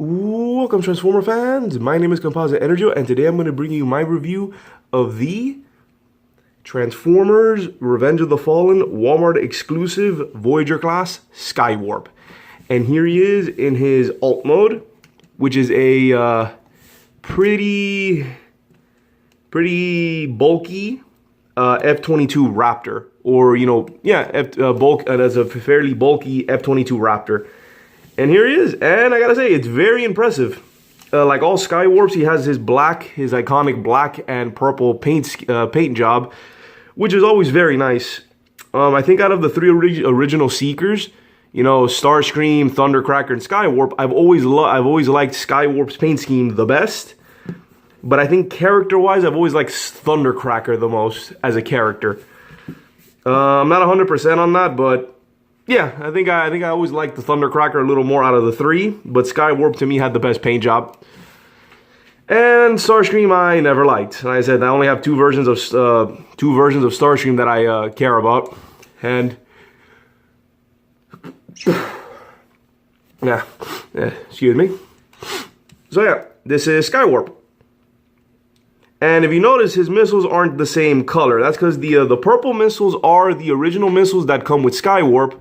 Welcome, Transformer fans. My name is Composite EnerJoe, and today I'm going to bring you my review of the Transformers Revenge of the Fallen Walmart exclusive Voyager class Skywarp. And here he is in his alt mode, which is a pretty bulky F-22 Raptor, or that's a fairly bulky F-22 Raptor. And here he is, and I gotta say, it's very impressive. Like all Skywarps, he has his iconic black and purple paint job, which is always very nice. I think out of the three original Seekers, you know, Starscream, Thundercracker, and Skywarp, I've always liked Skywarp's paint scheme the best. But I think character-wise, I've always liked Thundercracker the most as a character. I'm not 100% on that, but yeah, I think I always liked the Thundercracker a little more out of the three, but Skywarp to me had the best paint job. And Starscream I never liked. Like I said, I only have two versions of Starscream that I care about, and yeah, excuse me. So yeah, this is Skywarp. And if you notice, his missiles aren't the same color. That's because the purple missiles are the original missiles that come with Skywarp.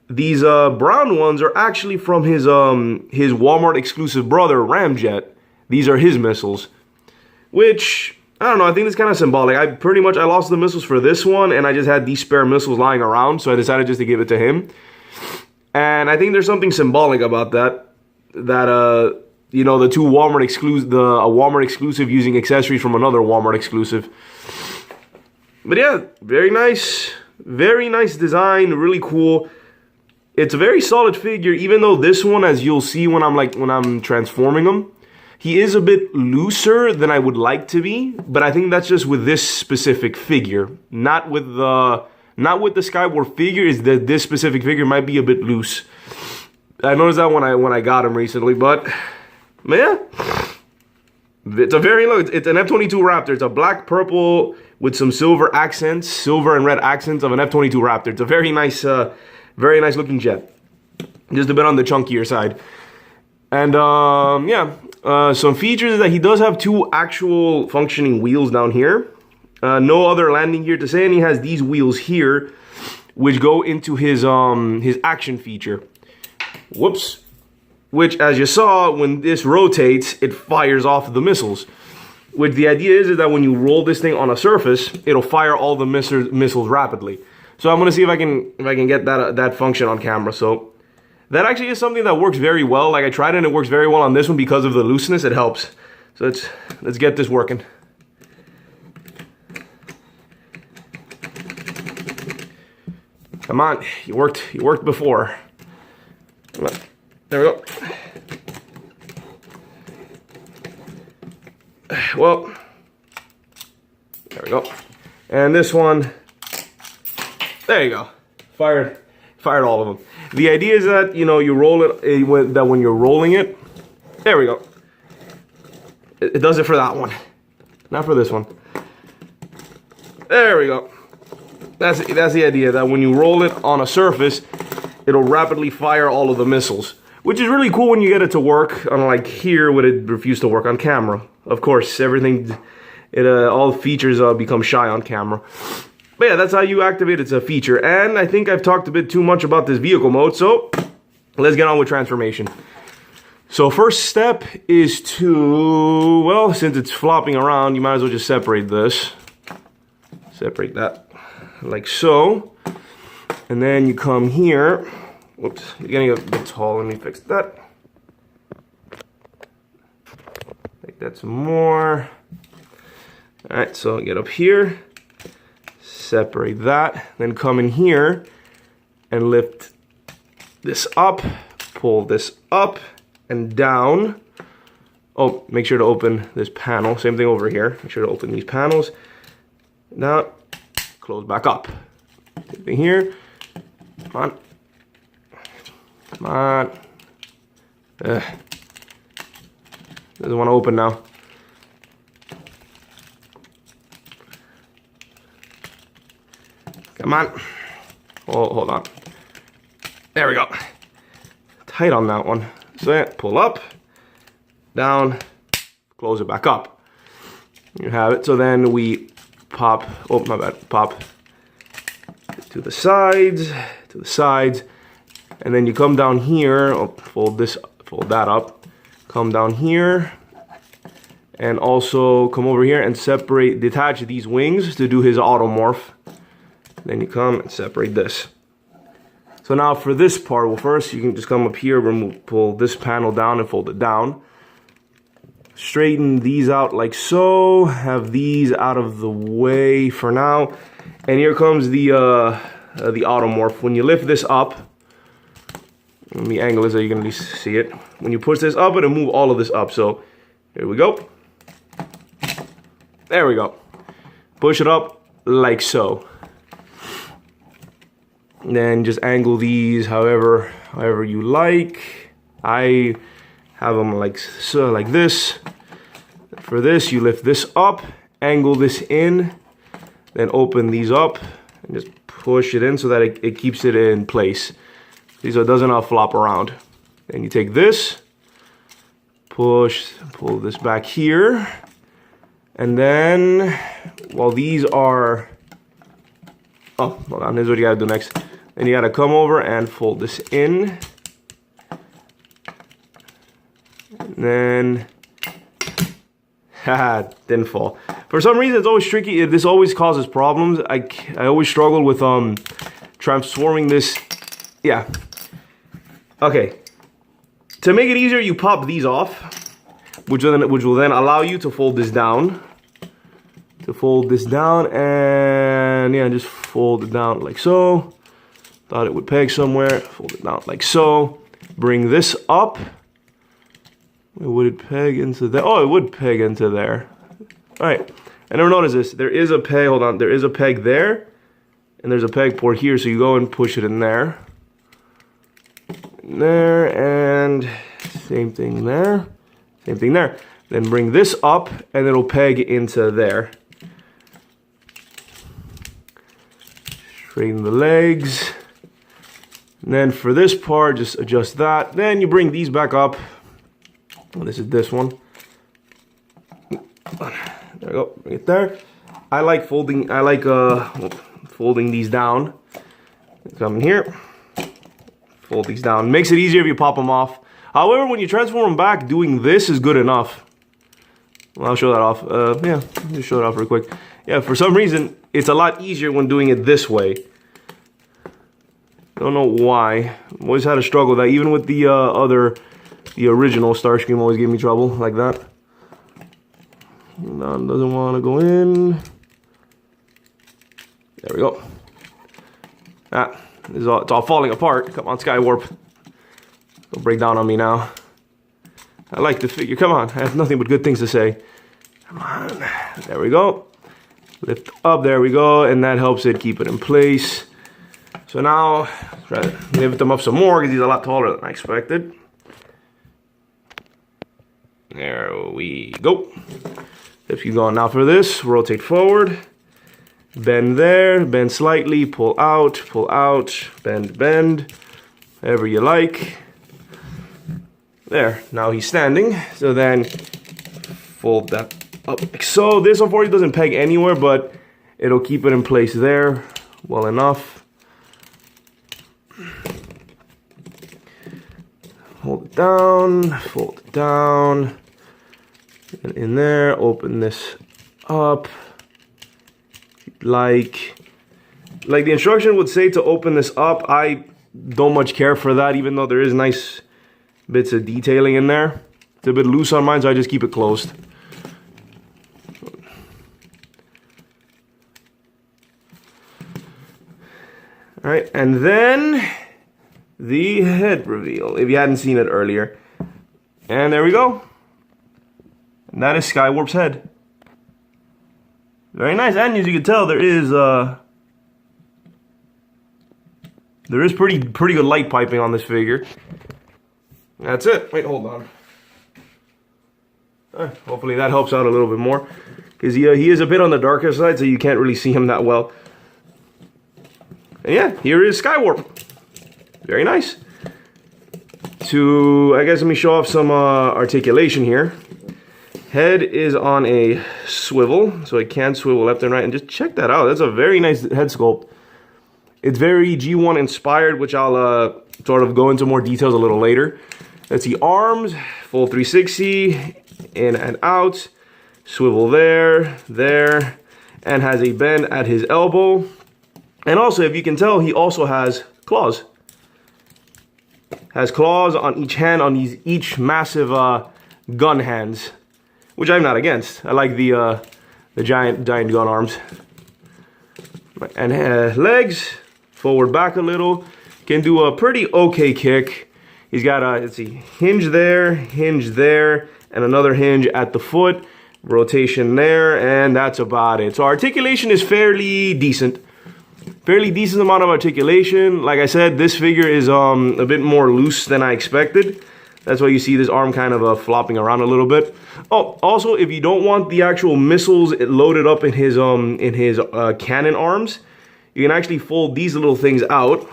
These brown ones are actually from his Walmart exclusive brother, Ramjet. These are his missiles. Which, I don't know, I think it's kind of symbolic. I lost the missiles for this one, and I just had these spare missiles lying around, so I decided just to give it to him. And I think there's something symbolic about that. You know, the two Walmart exclusive, a Walmart exclusive using accessories from another Walmart exclusive. But yeah, very nice design, really cool. It's a very solid figure, even though this one, as you'll see when I'm transforming him, he is a bit looser than I would like to be. But I think that's just with this specific figure, not with the Skywarp figure. Is that this specific figure might be a bit loose. I noticed that when I got him recently, but. Yeah, it's an F-22 Raptor. It's a black purple with some silver and red accents of an F-22 Raptor. It's a very nice looking jet. Just a bit on the chunkier side. And some features is that he does have two actual functioning wheels down here. No other landing gear to say, and he has these wheels here, which go into his action feature. Whoops. Which, as you saw, when this rotates, it fires off the missiles. Which the idea is that when you roll this thing on a surface, it'll fire all the missiles rapidly. So I'm gonna see if I can get that function on camera. So that actually is something that works very well. Like I tried it and it works very well on this one because of the looseness. It helps. So let's get this working. Come on, you worked before. Come on. There we go. Well, there we go. And this one, there you go. Fired all of them. The idea is that, you know, you roll it, when you're rolling it, there we go. It does it for that one, not for this one. There we go. That's the idea, that when you roll it on a surface, it'll rapidly fire all of the missiles. Which is really cool when you get it to work, unlike here when it refused to work on camera. Of course, all features become shy on camera. But yeah, that's how you activate it's a feature. And I think I've talked a bit too much about this vehicle mode, so let's get on with transformation. So first step is to, well, since it's flopping around, you might as well just separate this. Separate that like so. And then you come here. Whoops, you're getting a bit tall. Let me fix that. Make that some more. Alright, so get up here, separate that, then come in here and lift this up, pull this up and down. Oh, make sure to open this panel. Same thing over here. Make sure to open these panels. Now, close back up. Same thing here. Come on. Come on. Doesn't want to open now. Come on. Oh, hold on. There we go. Tight on that one. So yeah, pull up, down, close it back up. You have it. So then we pop, oh my bad, pop to the sides, and then you come down here, I'll fold that up, come down here, and also come over here and detach these wings to do his automorph. Then you come and separate this. So now for this part, well, first you can just come up here, pull this panel down and fold it down. Straighten these out like so, have these out of the way for now. And here comes the automorph. When you lift this up, let me angle it so you can at least see it. When you push this up, it'll move all of this up. So here we go. There we go. Push it up like so. And then just angle these however you like. I have them like so, like this. For this, you lift this up, angle this in, then open these up and just push it in so that it keeps it in place. See, so it doesn't all flop around. Then you take this, pull this back here, and then while these are, oh, hold on, here's what you gotta do next. Then you gotta come over and fold this in. And then, haha, didn't fall. For some reason, it's always tricky. This always causes problems. I always struggle with transforming this. Yeah. Okay. To make it easier, you pop these off, which will then allow you to fold this down. And yeah, just fold it down like so. Thought it would peg somewhere. Fold it down like so. Bring this up. Would it peg into there? Oh, it would peg into there. All right. I never noticed this. There is a peg. Hold on. There is a peg there, and there's a peg port here. So you go and push it in there. And same thing there. Same thing there. Then bring this up, and it'll peg into there. Straighten the legs. And then for this part, just adjust that. Then you bring these back up. Oh, this is this one. There we go. Bring it there. I like folding these down. Come in here. Fold these down. Makes it easier if you pop them off. However, when you transform them back, doing this is good enough. Well, I'll show that off. Yeah, just show it off real quick. Yeah, for some reason, it's a lot easier when doing it this way. I don't know why. I've always had a struggle with that. Even with the original Starscream always gave me trouble like that. None doesn't want to go in. There we go. It's all falling apart. Come on, Skywarp. Don't break down on me now. I like the figure. Come on. I have nothing but good things to say. Come on. There we go. Lift up. There we go. And that helps it keep it in place. So now, try to lift them up some more because he's a lot taller than I expected. There we go. If you go now for this, rotate forward. Bend there, bend slightly, pull out, bend, however you like. There, now he's standing. So then fold that up like so. This unfortunately doesn't peg anywhere, but it'll keep it in place there well enough. Hold it down, fold it down. And in there, open this up. Like the instruction would say to open this up. I don't much care for that, even though there is nice bits of detailing in there. It's a bit loose on mine, so I just keep it closed. All right, and then the head reveal, if you hadn't seen it earlier. And there we go. And that is Skywarp's head. Very nice, and as you can tell, there is pretty good light piping on this figure. That's it. Wait, hold on. Hopefully that helps out a little bit more, because he is a bit on the darker side, so you can't really see him that well. And yeah, here is Skywarp. Very nice. to, I guess let me show off some articulation here. Head is on a swivel, so it can swivel left and right, and just check that out. That's a very nice head sculpt. It's very G1 inspired, which I'll sort of go into more details a little later. Let's see, arms, full 360, in and out, swivel there, there, and has a bend at his elbow. And also, if you can tell, he also has claws. Has claws on each hand, on these each massive gun hands, which I'm not against. I like the giant gun arms. And legs, forward back a little, can do a pretty okay kick. He's got a, let's see, hinge there, and another hinge at the foot, rotation there, and that's about it. So articulation is fairly decent. Fairly decent amount of articulation. Like I said, this figure is a bit more loose than I expected. That's why you see this arm kind of flopping around a little bit. Oh, also, if you don't want the actual missiles loaded up in his cannon arms, you can actually fold these little things out.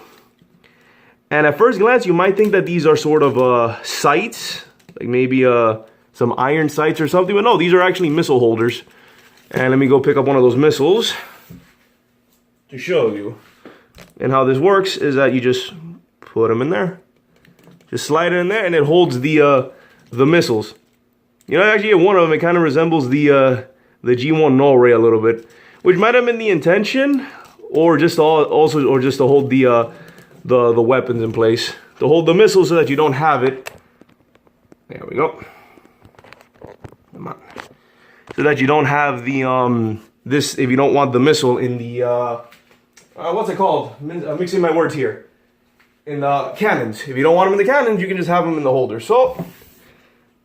And at first glance, you might think that these are sort of sights, like maybe some iron sights or something. But no, these are actually missile holders. And let me go pick up one of those missiles to show you. And how this works is that you just put them in there. Just slide it in there, and it holds the missiles. You know, actually, one of them, it kind of resembles the G1 null ray a little bit, which might have been the intention, or just to hold the weapons in place, to hold the missiles so that you don't have it. There we go. Come on. So that you don't have the this, if you don't want the missile in the what's it called? I'm mixing my words here. In the cannons. If you don't want them in the cannons, you can just have them in the holder. So,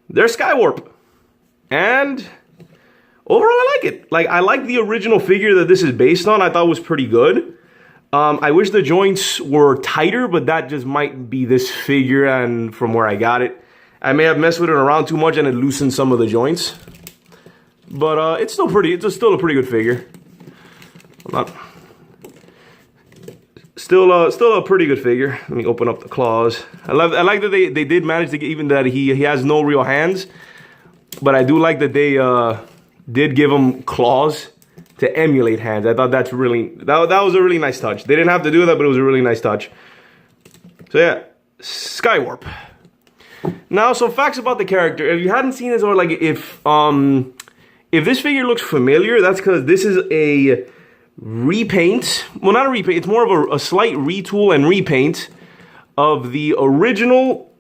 there's Skywarp. And overall, I like it. Like, I like the original figure that this is based on. I thought was pretty good. I wish the joints were tighter, but that just might be this figure and from where I got it. I may have messed with it around too much and it loosened some of the joints. But it's still pretty. It's still a pretty good figure. Hold on. Still a pretty good figure. Let me open up the claws. I like that they did manage to get even that he has no real hands, but I do like that they did give him claws to emulate hands. I thought that's really that was a really nice touch. They didn't have to do that, but it was a really nice touch. So yeah, Skywarp. Now, some facts about the character. If you hadn't seen this, or like if this figure looks familiar, that's because this is a repaint, well, not a repaint, it's more of a slight retool and repaint of the original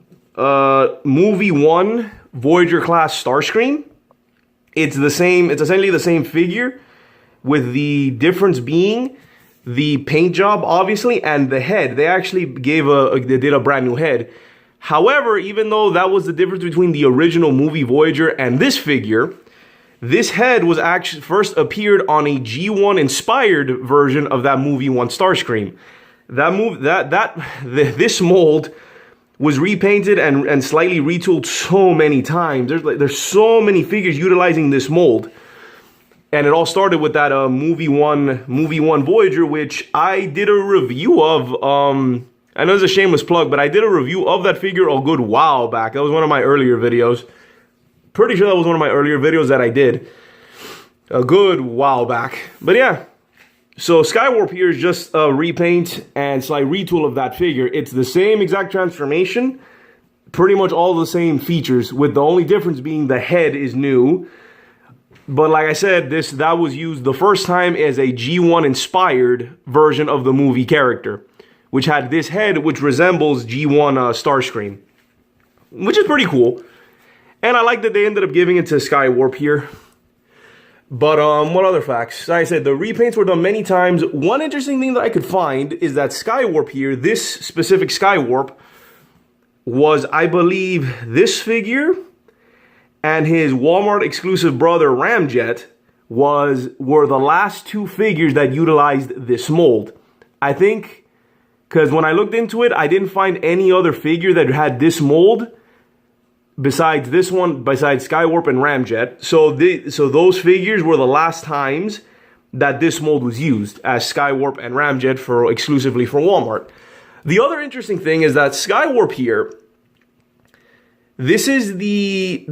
movie 1 Voyager class Starscream. It's essentially the same figure, with the difference being the paint job, obviously, and the head. They actually they did a brand new head. However, even though that was the difference between the original movie Voyager and this figure, this head was actually first appeared on a G1 inspired version of that movie 1 Starscream. This mold was repainted and slightly retooled so many times. There's so many figures utilizing this mold. And it all started with that movie 1 Voyager, which I did a review of. I know it's a shameless plug, but I did a review of that figure a good while back. That was one of my earlier videos. Pretty sure that was one of my earlier videos that I did a good while back. But yeah, so Skywarp here is just a repaint and slight retool of that figure. It's the same exact transformation, pretty much all the same features, with the only difference being the head is new. But like I said, that was used the first time as a G1 inspired version of the movie character, which had this head which resembles G1 Starscream, which is pretty cool. And I like that they ended up giving it to Skywarp here. But what other facts? Like I said, the repaints were done many times. One interesting thing that I could find is that Skywarp here, this specific Skywarp, was, I believe, this figure and his Walmart exclusive brother Ramjet were the last two figures that utilized this mold. I think, because when I looked into it, I didn't find any other figure that had this mold besides this one, besides Skywarp and Ramjet. So those figures were the last times that this mold was used as Skywarp and Ramjet exclusively for Walmart. The other interesting thing is that Skywarp here This is a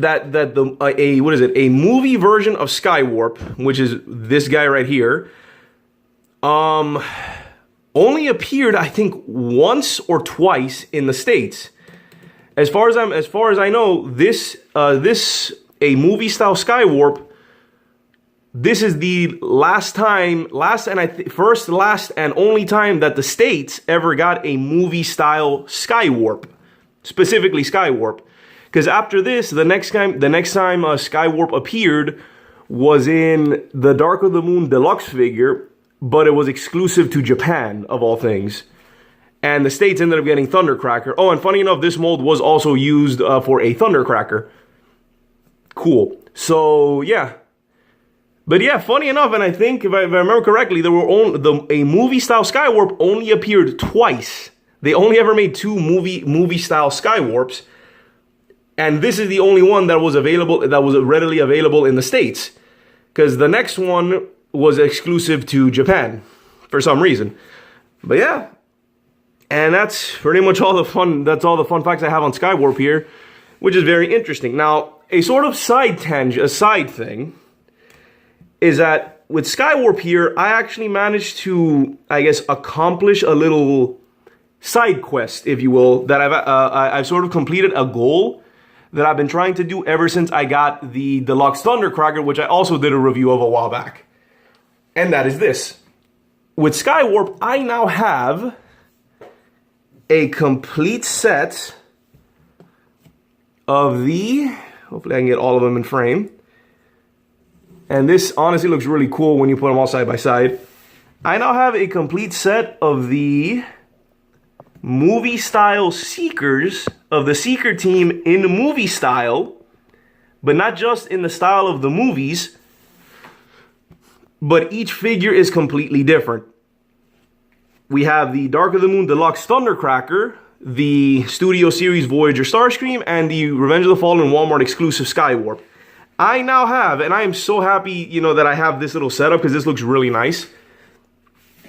movie version of Skywarp, which is this guy right here. Only appeared, I think, once or twice in the States. As far as I know, this a movie style Skywarp. This is the last and only time that the States ever got a movie style Skywarp, specifically Skywarp. Because after this, the next time Skywarp appeared was in the Dark of the Moon Deluxe figure, but it was exclusive to Japan, of all things. And the States ended up getting Thundercracker. Oh, and funny enough, this mold was also used for a Thundercracker. Cool. So, yeah. But yeah, funny enough, and I think, if I remember correctly, there were a movie-style Skywarp only appeared twice. They only ever made two movie-style Skywarps. And this is the only one that was readily available in the States. Because the next one was exclusive to Japan for some reason. But yeah. And that's pretty much all the fun facts I have on Skywarp here, which is very interesting. Now, a sort of side thing is that with Skywarp here, I actually managed to, I guess, accomplish a little side quest, if you will, that I've sort of completed a goal that I've been trying to do ever since I got the Deluxe Thundercracker, which I also did a review of a while back. And that is this. With Skywarp, I now have a complete set of hopefully I can get all of them in frame. And this honestly looks really cool when you put them all side by side. I now have a complete set of the movie style Seekers of the Seeker team in movie style, but not just in the style of the movies, but each figure is completely different. We have the Dark of the Moon Deluxe Thundercracker, the Studio Series Voyager Starscream, and the Revenge of the Fallen Walmart exclusive Skywarp. I now have, and I am so happy, that I have this little setup because this looks really nice.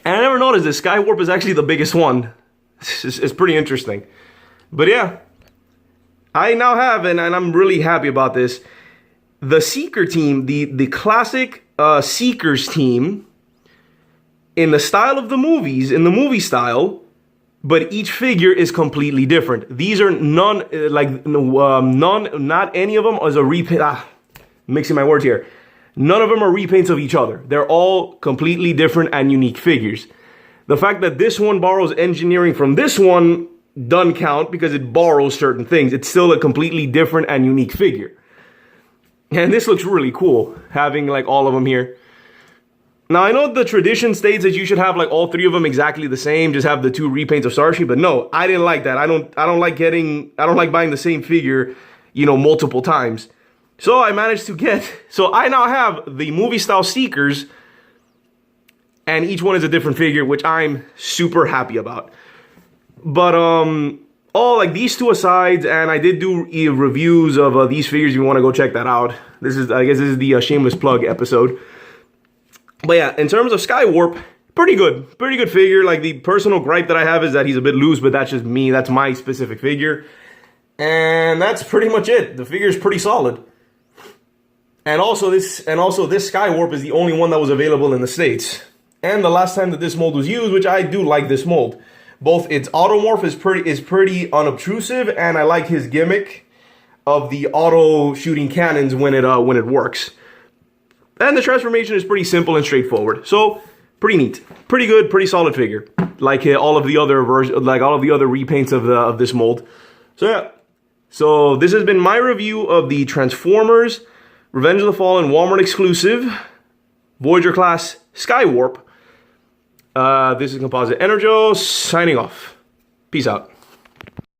And I never noticed this Skywarp is actually the biggest one. It's pretty interesting. But yeah, I now have, and I'm really happy about this, the Seeker team, the classic Seekers team, in the style of the movies, in the movie style, but each figure is completely different. These are not any of them is a repaint. Mixing my words here. None of them are repaints of each other. They're all completely different and unique figures. The fact that this one borrows engineering from this one doesn't count because it borrows certain things. It's still a completely different and unique figure. And this looks really cool, having like all of them here. Now, I know the tradition states that you should have like all three of them exactly the same, just have the two repaints of Starscream, but no, I didn't like that. I don't like buying the same figure, multiple times. So I managed to so I now have the movie style Seekers, and each one is a different figure, which I'm super happy about. But all like these two asides, and I did do reviews of these figures. If you want to go check that out, I guess this is the shameless plug episode. But yeah, in terms of Skywarp, pretty good figure. Like, the personal gripe that I have is that he's a bit loose, but that's just me. That's my specific figure, and that's pretty much it. The figure is pretty solid. And also this Skywarp is the only one that was available in the States. And the last time that this mold was used, which I do like this mold. Both its automorph is pretty unobtrusive, and I like his gimmick of the auto shooting cannons when it works. And the transformation is pretty simple and straightforward. So pretty neat, pretty good, pretty solid figure. Like all of the other repaints of this mold. So yeah. So this has been my review of the Transformers Revenge of the Fallen Walmart exclusive Voyager class Skywarp. This is Composite EnerJoe signing off. Peace out.